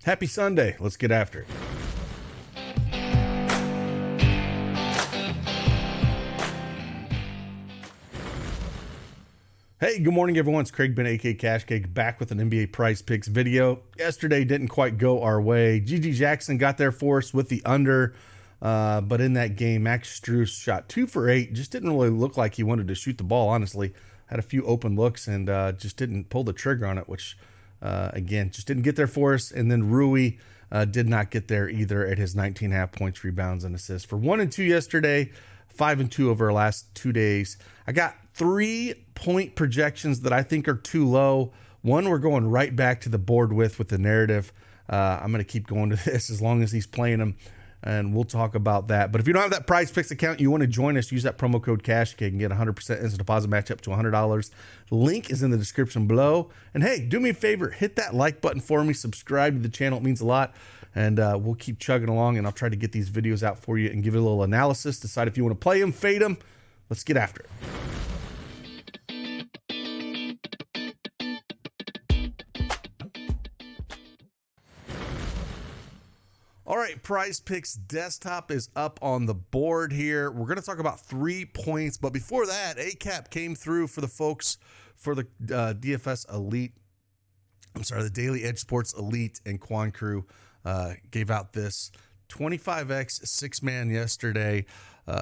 Happy Sunday. Let's get after it. Hey, good morning, everyone. It's Craig Ben, aka CashKeg, back with an NBA Prizepicks video. Yesterday didn't quite go our way. G.G. Jackson got there for us with the under, but in that game, Max Strus shot 2 for 8. Just didn't really look like he wanted to shoot the ball, honestly. Had a few open looks and just didn't pull the trigger on it, which, again, just didn't get there for us. And then Rui did not get there either at his 19.5 points, rebounds, and assists. For 1 and 2 yesterday, 5 and 2 over our last 2 days. I got 3-point projections that I think are too low. One we're going right back to the board with the narrative. I'm going to keep going to this as long as he's playing them, and we'll talk about that. But if you don't have that PrizePicks account, you want to join us, use that promo code CashKeg and get 100% instant deposit match up to $100. Link is in the description below. And hey, do me a favor, hit that like button for me, subscribe to the channel. It means a lot. And we'll keep chugging along, and I'll try to get these videos out for you and give you a little analysis, decide if you want to play them, fade them. Let's get after it. All right, PrizePicks desktop is up on the board here. We're going to talk about 3 points, but before that, ACAP came through for the folks for the DFS Elite. The Daily Edge Sports Elite and Quan Crew gave out this 25X 6-man yesterday,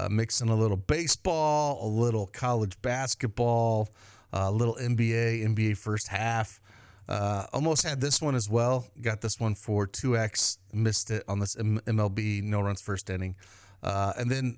mixing a little baseball, a little college basketball, a little NBA first half. Almost had this one as well. Got this one for 2X. Missed it on this MLB no runs first inning. And then,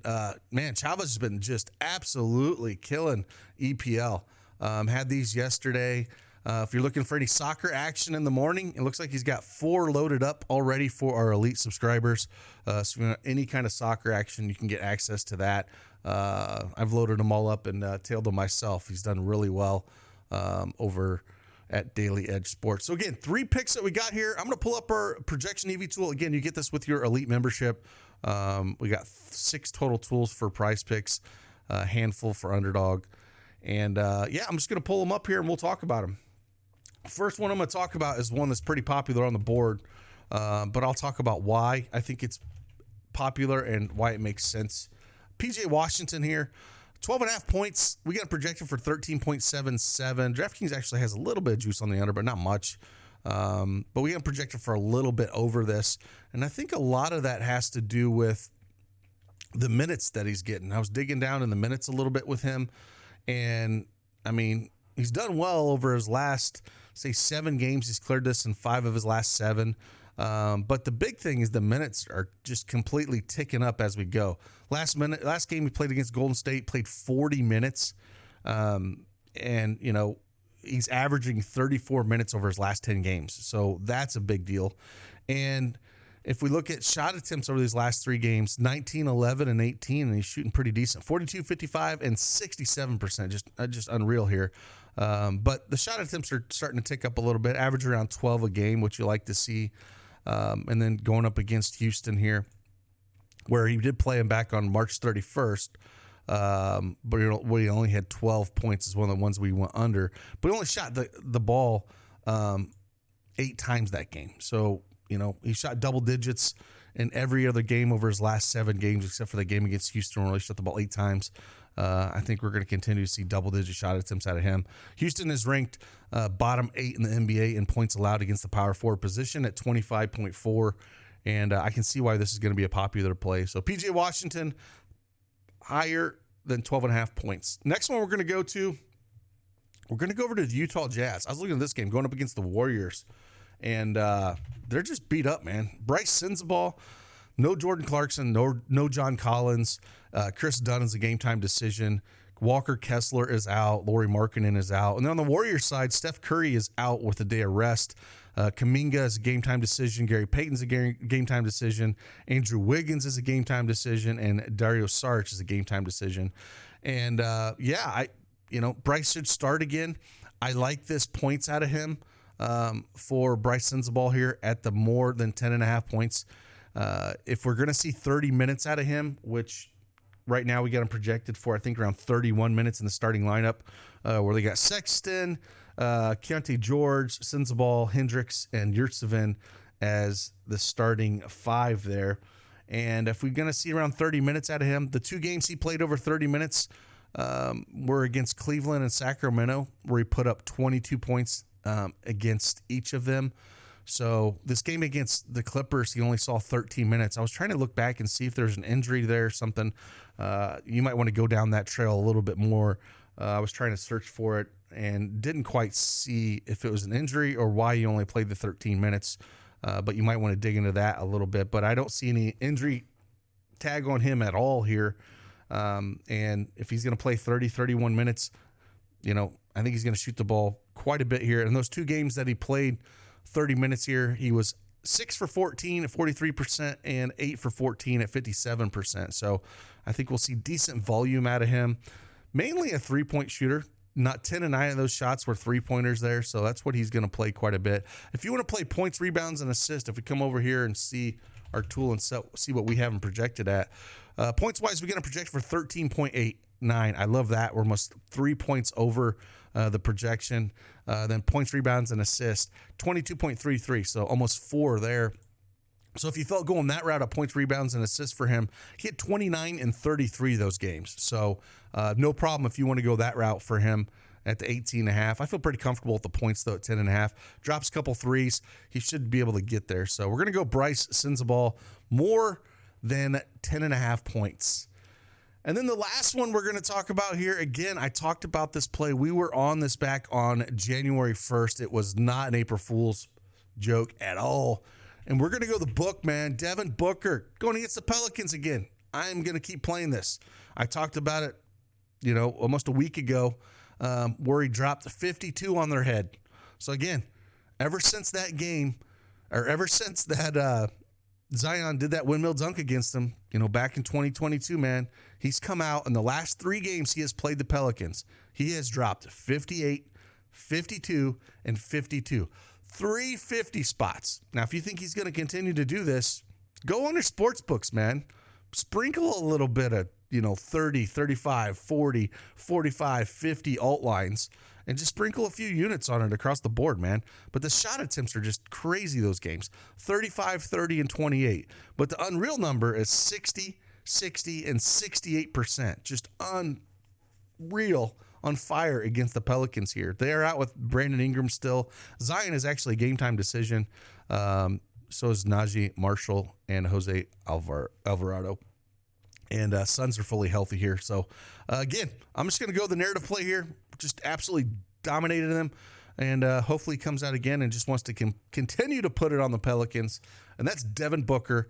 man, Chavez has been just absolutely killing EPL. Had these yesterday. If you're looking for any soccer action in the morning, it looks like he's got 4 loaded up already for our elite subscribers. So if you want any kind of soccer action, you can get access to that. I've loaded them all up and tailed them myself. He's done really well over at Daily Edge Sports. So again, 3 picks that we got here. I'm going to pull up our projection EV tool. Again, you get this with your elite membership. We got 6 total tools for PrizePicks, a handful for Underdog. And yeah, I'm just going to pull them up here and we'll talk about them. First one I'm going to talk about is one that's pretty popular on the board, but I'll talk about why I think it's popular and why it makes sense. PJ Washington here. 12.5 points. We got a projected for 13.77. DraftKings actually has a little bit of juice on the under, but not much. But we got projected for a little bit over this. And I think a lot of that has to do with the minutes that he's getting. I was digging down in the minutes a little bit with him. And, I mean, he's done well over his last, say, 7 games. He's cleared this in 5 of his last 7. But the big thing is the minutes are just completely ticking up as we go. Last game he played against Golden State, played 40 minutes. And, you know, he's averaging 34 minutes over his last 10 games. So that's a big deal. And if we look at shot attempts over these last 3 games, 19, 11, and 18, and he's shooting pretty decent. 42, 55, and 67%. Just unreal here. But the shot attempts are starting to tick up a little bit, average around 12 a game, which you like to see. And then going up against Houston here, where he did play him back on March 31st, but we only had 12 points is one of the ones we went under. But he only shot the ball 8 times that game. So, you know, he shot double digits in every other game over his last 7 games, except for the game against Houston where he shot the ball 8 times. I think we're going to continue to see double-digit shot attempts out of him. Houston is ranked bottom 8 in the NBA in points allowed against the power forward position at 25.4, and I can see why this is going to be a popular play. So PJ Washington, higher than 12.5 points. Next one we're going to go over to the Utah Jazz. I was looking at this game going up against the Warriors, and they're just beat up, man. Bryce Sensabaugh, no Jordan Clarkson, no John Collins. Chris Dunn is a game-time decision. Walker Kessler is out. Lauri Markkanen is out. And then on the Warriors side, Steph Curry is out with a day of rest. Kuminga is a game-time decision. Gary Payton's a game-time decision. Andrew Wiggins is a game-time decision. And Dario Saric is a game-time decision. And, Bryce should start again. I like this points out of him for Bryce Sensabaugh here at the more than 10.5 points. If we're going to see 30 minutes out of him, which right now we got him projected for, I think, around 31 minutes in the starting lineup, where they got Sexton, Keontae George, Sensabaugh, Hendricks, and Yurtseven. as the starting 5 there. And if we're going to see around 30 minutes out of him, the 2 games he played over 30 minutes were against Cleveland and Sacramento, where he put up 22 points against each of them. So this game against the Clippers, he only saw 13 minutes. I was trying to look back and see if there's an injury there or something. You might want to go down that trail a little bit more. I was trying to search for it and didn't quite see if it was an injury or why he only played the 13 minutes. But you might want to dig into that a little bit. But I don't see any injury tag on him at all here. And if he's going to play 30, 31 minutes, I think he's going to shoot the ball quite a bit here. And those 2 games that he played 30 minutes here, he was 6 for 14 at 43% and 8 for 14 at 57%. So I think we'll see decent volume out of him. Mainly a 3-point shooter. Not 10 and 9 of those shots were 3-pointers there, so that's what he's going to play quite a bit. If you want to play points, rebounds, and assists, if we come over here and see our tool and see what we have him projected at, points-wise, we're going to project for 13.89. I love that. We're almost 3 points over the projection. Then points, rebounds, and assists, 22.33, so almost 4 there. So if you felt going that route of points, rebounds, and assists for him, he had 29 and 33 those games. So no problem if you want to go that route for him at the 18.5. I feel pretty comfortable with the points, though, at 10.5. Drops a couple threes. He should be able to get there. So we're going to go Bryce sends the ball more than 10.5 points. And then the last one we're going to talk about here, again, I talked about this play. We were on this back on January 1st. It was not an April Fool's joke at all. And we're going to go the book, man. Devin Booker going against the Pelicans again. I'm going to keep playing this. I talked about it, almost a week ago, where he dropped 52 on their head. So again, ever since that game, or ever since that Zion did that windmill dunk against him, back in 2022, man, he's come out in the last 3 games he has played the Pelicans. He has dropped 58, 52, and 52. 350 spots. Now, if you think he's going to continue to do this, go on your sports books, man. Sprinkle a little bit of, 30, 35, 40, 45, 50 alt lines, and just sprinkle a few units on it across the board, man. But the shot attempts are just crazy, those games. 35, 30, and 28. But the unreal number is 60, 60, and 68%. Just unreal. On fire against the Pelicans here. They are out with Brandon Ingram still. Zion is actually a game-time decision. So is Najee Marshall and Jose Alvarado. And Suns are fully healthy here. So, again, I'm just going to go the narrative play here. Just absolutely dominated them. And hopefully he comes out again and just wants to continue to put it on the Pelicans. And that's Devin Booker.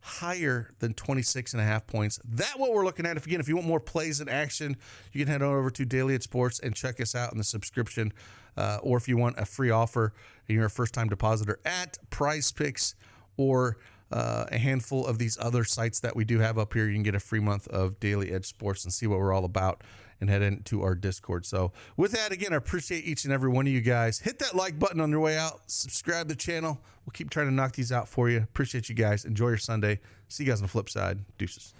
Higher than 26.5 points. That's what we're looking at. If you want more plays in action, you can head on over to Daily Edge Sports and check us out in the subscription. Or if you want a free offer and you're a first-time depositor at Prizepicks or a handful of these other sites that we do have up here, you can get a free month of Daily Edge Sports and see what we're all about and head into our Discord. So with that, again, I appreciate each and every one of you guys. Hit that like button on your way out. Subscribe to the channel. We'll keep trying to knock these out for you. Appreciate you guys. Enjoy your Sunday. See you guys on the flip side. Deuces.